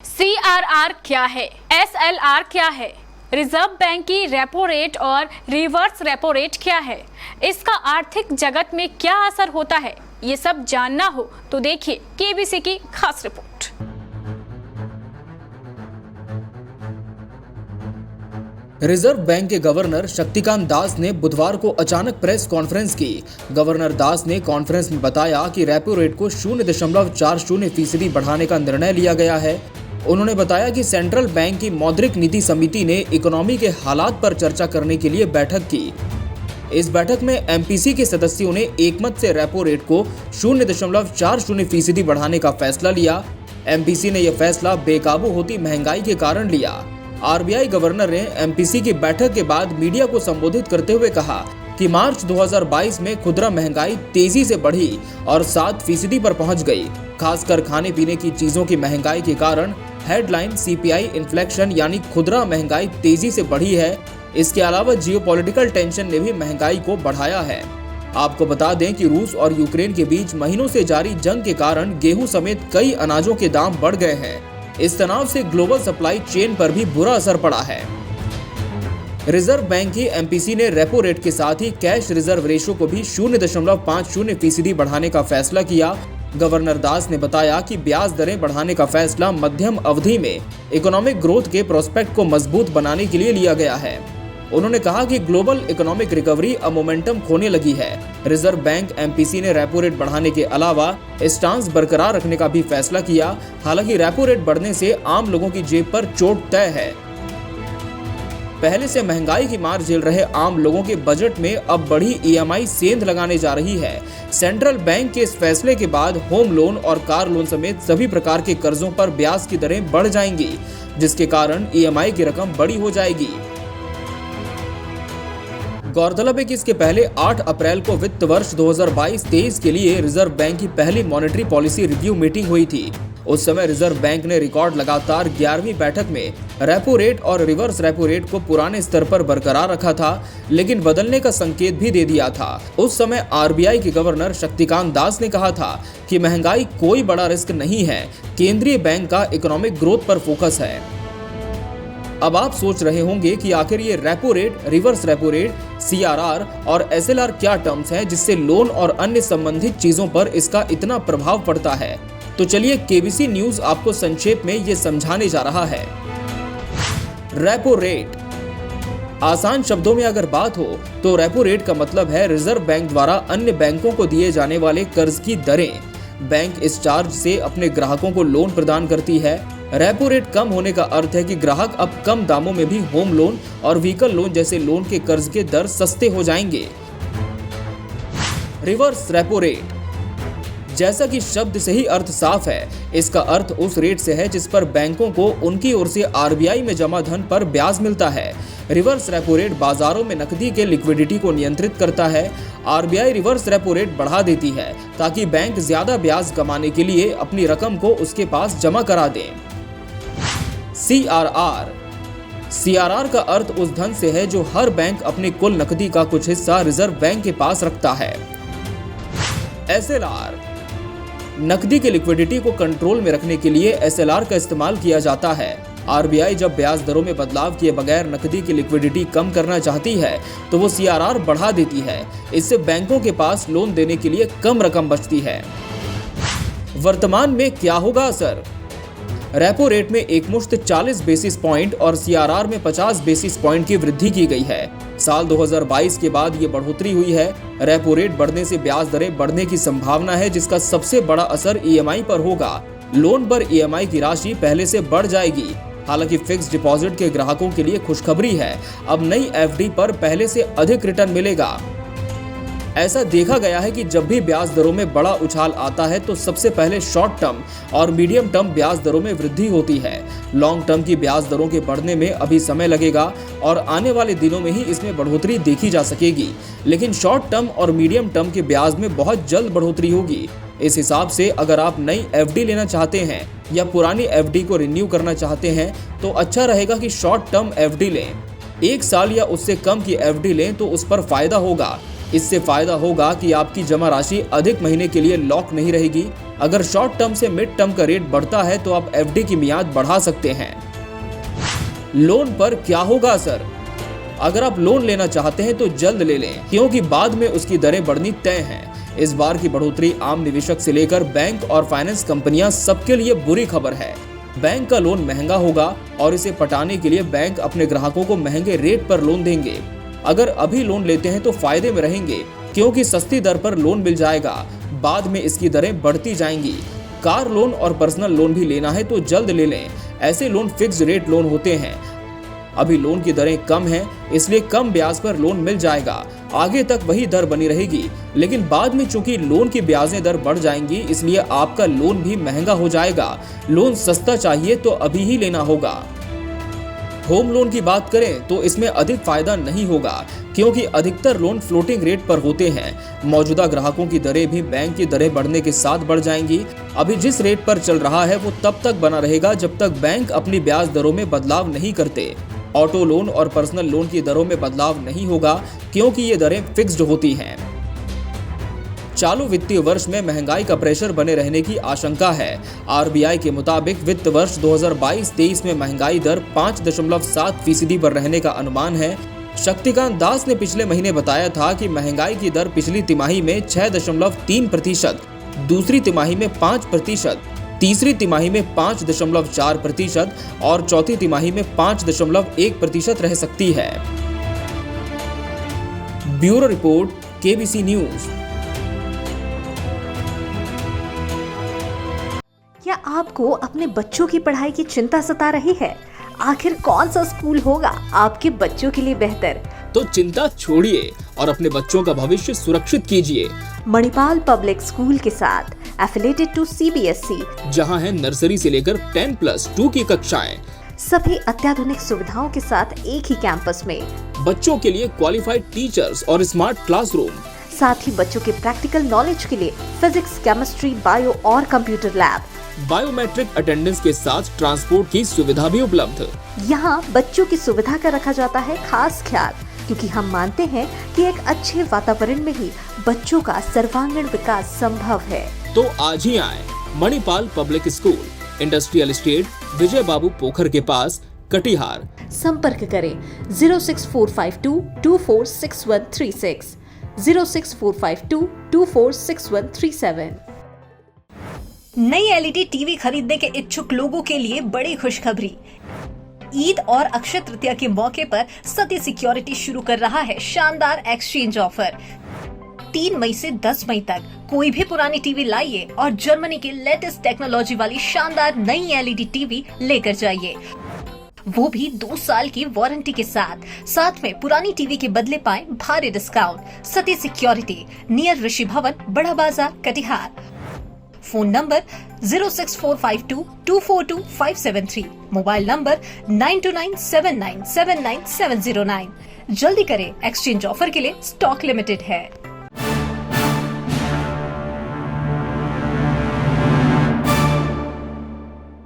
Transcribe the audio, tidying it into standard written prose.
CRR क्या है? SLR क्या है? रिजर्व बैंक की रेपो रेट और रिवर्स रेपो रेट क्या है? इसका आर्थिक जगत में क्या असर होता है? ये सब जानना हो तो देखिए KBC की खास रिपोर्ट। रिजर्व बैंक के गवर्नर शक्तिकांत दास ने बुधवार को अचानक प्रेस कॉन्फ्रेंस की। गवर्नर दास ने कॉन्फ्रेंस में बताया कि रेपो रेट को 0.40% बढ़ाने का निर्णय लिया गया है। उन्होंने बताया कि सेंट्रल बैंक की मौद्रिक नीति समिति ने इकोनॉमी के हालात पर चर्चा करने के लिए बैठक की। इस बैठक में MPC के सदस्यों ने एकमत से रेपो रेट को 0.40% बढ़ाने का फैसला लिया। MPC ने यह फैसला बेकाबू होती महंगाई के कारण लिया। RBI गवर्नर ने MPC की बैठक के बाद मीडिया को संबोधित करते हुए कहा कि मार्च 2022 में खुदरा महंगाई तेजी से बढ़ी और 7% पर पहुंच गई। खासकर खाने पीने की चीजों की महंगाई के कारण हेडलाइन CPI इन्फ्लेशन यानी खुदरा महंगाई तेजी से बढ़ी है। इसके अलावा जियोपॉलिटिकल टेंशन ने भी महंगाई को बढ़ाया है। आपको बता दें कि रूस और यूक्रेन के बीच महीनों से जारी जंग के कारण गेहूं समेत कई अनाजों के दाम बढ़ गए हैं। इस तनाव से ग्लोबल सप्लाई चेन पर भी बुरा असर पड़ा है। रिजर्व बैंक की MPC ने रेपो रेट के साथ ही कैश रिजर्व रेशो को भी 0.50% बढ़ाने का फैसला किया। गवर्नर दास ने बताया कि ब्याज दरें बढ़ाने का फैसला मध्यम अवधि में इकोनॉमिक ग्रोथ के प्रोस्पेक्ट को मजबूत बनाने के लिए लिया गया है। उन्होंने कहा कि ग्लोबल इकोनॉमिक रिकवरी अब मोमेंटम खोने लगी है। रिजर्व बैंक MPC ने रेपो रेट बढ़ाने के अलावा स्टांस बरकरार रखने का भी फैसला किया। हालांकि रेपो रेट बढ़ने से आम लोगों की जेब पर चोट तय है। पहले से महंगाई की मार झेल रहे आम लोगों के बजट में अब बड़ी EMI सेंध लगाने जा रही है। सेंट्रल बैंक के इस फैसले के बाद होम लोन और कार लोन समेत सभी प्रकार के कर्जों पर ब्याज की दरें बढ़ जाएंगी, जिसके कारण EMI की रकम बड़ी हो जाएगी। गौरतलब है कि इसके पहले 8 अप्रैल को वित्त वर्ष 2022-23 के लिए रिजर्व बैंक की पहली मॉनेटरी पॉलिसी रिव्यू मीटिंग हुई थी। उस समय रिजर्व बैंक ने रिकॉर्ड लगातार 11वीं बैठक में रेपो रेट और रिवर्स रेपो रेट को पुराने स्तर पर बरकरार रखा था, लेकिन बदलने का संकेत भी दे दिया था। उस समय RBI के गवर्नर शक्तिकांत दास ने कहा था कि महंगाई कोई बड़ा रिस्क नहीं है, केंद्रीय बैंक का इकोनॉमिक ग्रोथ पर फोकस है। अब आप सोच रहे होंगे कि आखिर ये repo rate, reverse repo rate, CRR और SLR क्या टर्म्स हैं जिससे लोन और अन्य संबंधित चीजों पर इसका इतना प्रभाव पड़ता है। तो चलिए KBC न्यूज आपको संक्षेप में ये समझाने जा रहा है। रेपो रेट, आसान शब्दों में अगर बात हो तो रेपो रेट का मतलब है रिजर्व बैंक द्वारा अन्य बैंकों को दिए जाने वाले कर्ज की दरें। बैंक इस चार्ज से अपने ग्राहकों को लोन प्रदान करती है। रेपो रेट कम होने का अर्थ है कि ग्राहक अब कम दामों में भी होम लोन और व्हीकल लोन जैसे लोन के कर्ज के दर सस्ते हो जाएंगे। रिवर्स रेपो रेट, जैसा कि शब्द से ही अर्थ साफ है, इसका अर्थ उस रेट से है जिस पर बैंकों को उनकी ओर से RBI में जमा धन पर ब्याज मिलता है। रिवर्स रेपो रेट बाजारों में नकदी के लिक्विडिटी को नियंत्रित करता है। RBI रिवर्स रेपो रेट बढ़ा देती है ताकि बैंक ज्यादा ब्याज कमाने के लिए अपनी रकम को उसके पास जमा करा दें। CRR का अर्थ उस धन से है जो हर बैंक अपनी कुल नकदी का कुछ हिस्सा रिजर्व बैंक के पास रखता है। SLR, नकदी के लिक्विडिटी को कंट्रोल में रखने के लिए SLR का इस्तेमाल किया जाता है। RBI जब ब्याज दरों में बदलाव किए बगैर नकदी की लिक्विडिटी कम करना चाहती है तो वो CRR बढ़ा देती है। इससे बैंकों के पास लोन देने के लिए कम रकम बचती है। वर्तमान में क्या होगा असर? रेपो रेट में एकमुश्त 40 बेसिस पॉइंट और CRR में 50 बेसिस पॉइंट की वृद्धि की गई है। साल 2022 के बाद ये बढ़ोतरी हुई है। रेपो रेट बढ़ने से ब्याज दरें बढ़ने की संभावना है, जिसका सबसे बड़ा असर EMI पर होगा। लोन पर EMI की राशि पहले से बढ़ जाएगी। हालांकि फिक्स डिपॉजिट के ग्राहकों के लिए खुशखबरी है, अब नई FD पर पहले से अधिक रिटर्न मिलेगा। ऐसा देखा गया है कि जब भी ब्याज दरों में बड़ा उछाल आता है तो सबसे पहले शॉर्ट टर्म और मीडियम टर्म ब्याज दरों में वृद्धि होती है। लॉन्ग टर्म की ब्याज दरों के बढ़ने में अभी समय लगेगा और आने वाले दिनों में ही इसमें बढ़ोतरी देखी जा सकेगी, लेकिन शॉर्ट टर्म और मीडियम टर्म के ब्याज में बहुत जल्द बढ़ोतरी होगी। इस हिसाब से अगर आप नई FD लेना चाहते हैं या पुरानी FD को रिन्यू करना चाहते हैं तो अच्छा रहेगा कि शॉर्ट टर्म FD लें। 1 साल या उससे कम की FD लें तो उस पर फायदा होगा। इससे फायदा होगा कि आपकी जमा राशि अधिक महीने के लिए लॉक नहीं रहेगी। अगर शॉर्ट टर्म से मिड टर्म का रेट बढ़ता है तो आप एफडी की मियाद बढ़ा सकते हैं। लोन पर क्या होगा असर? अगर आप लोन लेना चाहते हैं तो जल्द ले लें, क्योंकि बाद में उसकी दरें बढ़नी तय हैं। इस बार की बढ़ोतरी आम निवेशक से लेकर बैंक और फाइनेंस कंपनियां सबके लिए बुरी खबर है। बैंक का लोन महंगा होगा और इसे पटाने के लिए बैंक अपने ग्राहकों को महंगे रेट पर लोन देंगे। अगर अभी लोन लेते हैं तो फायदे में रहेंगे, क्योंकि सस्ती दर पर लोन मिल जाएगा। बाद में इसकी दरें बढ़ती जाएंगी। कार लोन और पर्सनल लोन भी लेना है तो जल्द ले लें। ऐसे लोन फिक्स रेट लोन होते हैं। अभी लोन की दरें कम हैं, इसलिए कम ब्याज पर लोन मिल जाएगा। आगे तक वही दर बनी रहेगी, लेकिन बाद में चूंकि लोन की ब्याजें दर बढ़ जाएंगी, इसलिए आपका लोन भी महंगा हो जाएगा। लोन सस्ता चाहिए तो अभी ही लेना होगा। होम लोन की बात करें तो इसमें अधिक फायदा नहीं होगा, क्योंकि अधिकतर लोन फ्लोटिंग रेट पर होते हैं। मौजूदा ग्राहकों की दरें भी बैंक की दरें बढ़ने के साथ बढ़ जाएंगी। अभी जिस रेट पर चल रहा है वो तब तक बना रहेगा जब तक बैंक अपनी ब्याज दरों में बदलाव नहीं करते। ऑटो लोन और पर्सनल लोन की दरों में बदलाव नहीं होगा, क्योंकि ये दरें फिक्स्ड होती हैं। चालू वित्तीय वर्ष में महंगाई का प्रेशर बने रहने की आशंका है। आरबीआई के मुताबिक वित्त वर्ष 2022-23 में महंगाई दर 5.7% पर रहने का अनुमान है। शक्तिकांत दास ने पिछले महीने बताया था कि महंगाई की दर पिछली तिमाही में 6.3%, दूसरी तिमाही में 5%, तीसरी तिमाही में 5.4% और चौथी तिमाही में 5.1% रह सकती है। Bureau report, KBC news. क्या आपको अपने बच्चों की पढ़ाई की चिंता सता रही है? आखिर कौन सा स्कूल होगा आपके बच्चों के लिए बेहतर? तो चिंता छोड़िए और अपने बच्चों का भविष्य सुरक्षित कीजिए मणिपाल पब्लिक स्कूल के साथ, एफिलेटेड टू सीबीएसई, जहां है नर्सरी से लेकर 10+2 की कक्षाएं। सभी अत्याधुनिक सुविधाओं के साथ एक ही कैंपस में। बच्चों के लिए क्वालिफाइड टीचर्स और स्मार्ट क्लासरूम, साथ ही बच्चों के प्रैक्टिकल नॉलेज के लिए फिजिक्स, केमिस्ट्री, बायो और कंप्यूटर लैब। बायोमेट्रिक अटेंडेंस के साथ ट्रांसपोर्ट की सुविधा भी उपलब्ध। यहाँ बच्चों की सुविधा का रखा जाता है खास ख्याल, क्योंकि हम मानते हैं कि एक अच्छे वातावरण में ही बच्चों का सर्वांगीण विकास संभव है। तो आज ही आए Manipal public school, industrial estate, Vijay Babu Pokhar के पास, कटिहार। संपर्क करें 06452246136, 06452246137। नई एलईडी टीवी खरीदने के इच्छुक लोगों के लिए बड़ी खुशखबरी। ईद और अक्षय तृतीया के मौके पर सती सिक्योरिटी शुरू कर रहा है शानदार एक्सचेंज ऑफर। 3 मई से 10 मई तक कोई भी पुरानी टीवी लाइए और जर्मनी की लेटेस्ट टेक्नोलॉजी वाली शानदार नई एलईडी टीवी लेकर जाइए, वो भी 2 साल की वारंटी के साथ में पुरानी टीवी के बदले पाएं भारी डिस्काउंट। सती सिक्योरिटी, नियर ऋषि भवन, बड़ा बाजार, Katihar. Phone number 06452242573, mobile number 9297979709। जल्दी करें, एक्सचेंज ऑफर के लिए स्टॉक लिमिटेड है।